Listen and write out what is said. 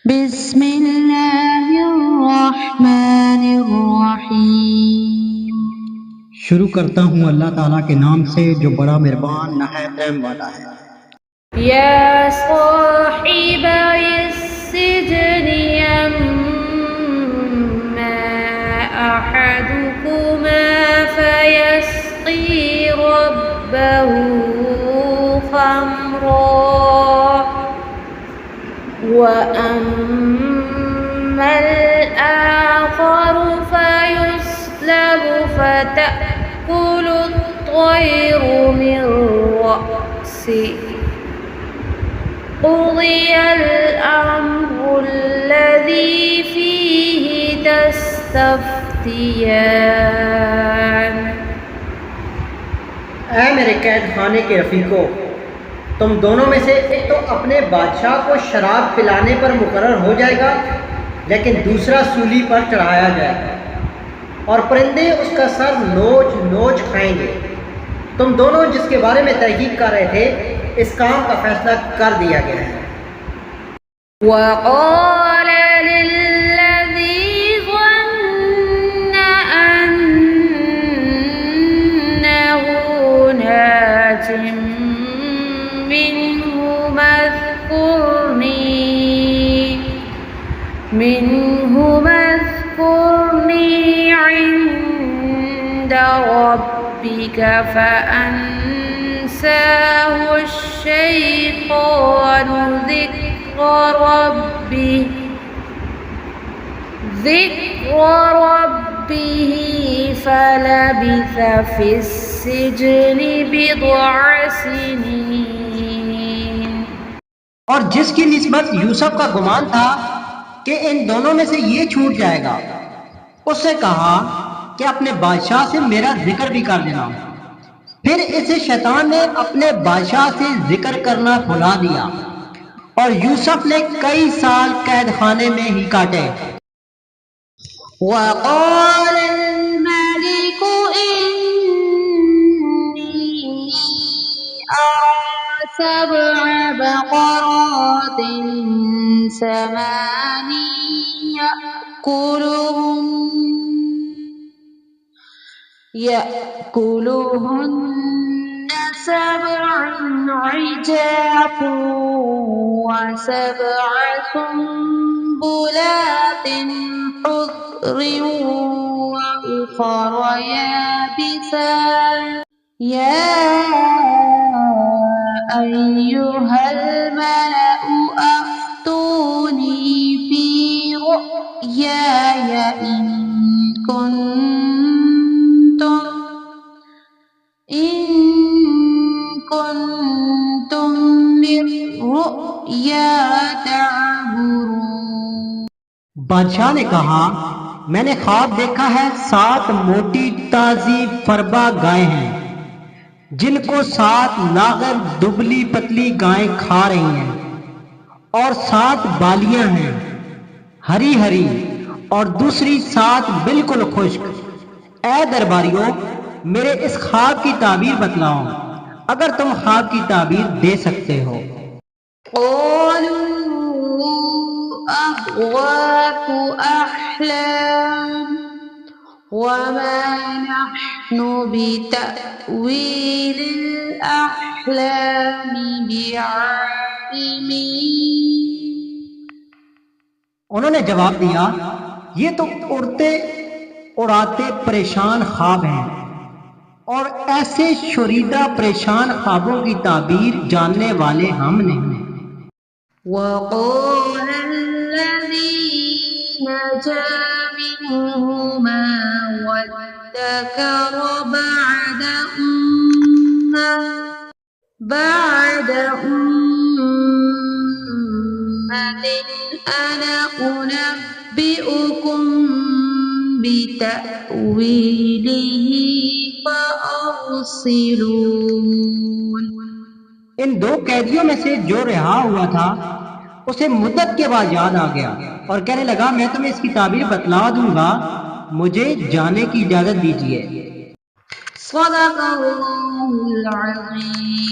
बिस्मिल्लाहिर्रहमानिर्रहीम। शुरू करता हूँ अल्लाह ताला के नाम से जो बड़ा मेहरबान नहायत रहम वाला है। या साहिबय सिजनि अम्मा अहदुकुमा फयस्क़ी रब्बहु खम्रा व अम्मल आख़रु फयुस्लबु फतअकुलु त्तयरु मिन रअसिही क़ुदियल अम्रु अल्लज़ी फ़ीहि तस्तफ़्तियान। ऐ मेरे कैद खाने के रफ़ीक़ों, तुम दोनों में से एक तो अपने बादशाह को शराब पिलाने पर मुकर्रर हो जाएगा, लेकिन दूसरा सूली पर चढ़ाया जाएगा और परिंदे उसका सर नोच नोच खाएंगे। तुम दोनों जिसके बारे में तहकीक कर रहे थे, इस काम का फैसला कर दिया गया है। वक़ाल लिल्लज़ी ज़न्न अन्नहु नाजिम मिन्हुमा ज़कुरनी इंद रब्बिका फ़अन्साहु अश्शैतानु ज़िक्र रब्बिही फलबिथ फ़िस्सिज्नि बिद्अ सिनीन। और जिसकी निस्बत यूसुफ का गुमान था कि इन दोनों में से ये छूट जाएगा, उससे कहा कि अपने बादशाह से मेरा जिक्र भी कर देना। फिर इसे शैतान ने अपने बादशाह से जिक्र करना भुला दिया और यूसुफ ने कई साल कैद खाने में ही काटे। वक़ाल अल-मलिकु इन्नी अरा सबअ बक़रातिन समानी यअकुलुहुन्ना सबअन इजाफ़ुन वसबअ सुंबुलातिन खुद्रिन वउख़र याबिसात। या अय्युहल मलअु अफ़्तूनी फ़ी रु'याया इन कुन्तुम लिर्रु'या ताबुरून। बादशाह ने कहा, मैंने ख्वाब देखा है 7 मोटी ताजी फरबा गायें हैं, जिनको 7 नागर दुबली पतली गायें खा रही हैं, और 7 बालियां हैं हरी हरी और दूसरी 7 बिल्कुल खुश्क। ऐ दरबारियों, मेरे इस ख्वाब की ताबीर बतलाओ, अगर तुम ख्वाब की ताबीर दे सकते हो। क़ालू अज़ग़ाथु अहलाम वमा नहनु बितअवीलिल अहलामि बिआलिमीन। उन्होंने जवाब दिया, ये तो उड़ते उड़ाते परेशान ख्वाब हैं, और ऐसे शुरीदा परेशान ख्वाबों की ताबीर जानने वाले हम नहीं। वक़ाल अल्लज़ी नजा मिन्हुमा वद्दकर बअद उम्मतिन अना उनब्बिउकुम बितअवीलिही फ़अरसिलून। इन 2 कैदियों में से जो रिहा हुआ था, उसे मुद्दत के बाद याद आ गया और कहने लगा, मैं तुम्हें इसकी ताबीर बतला दूंगा, मुझे जाने की इजाजत दीजिए। सदक़ल्लाहुल अज़ीम।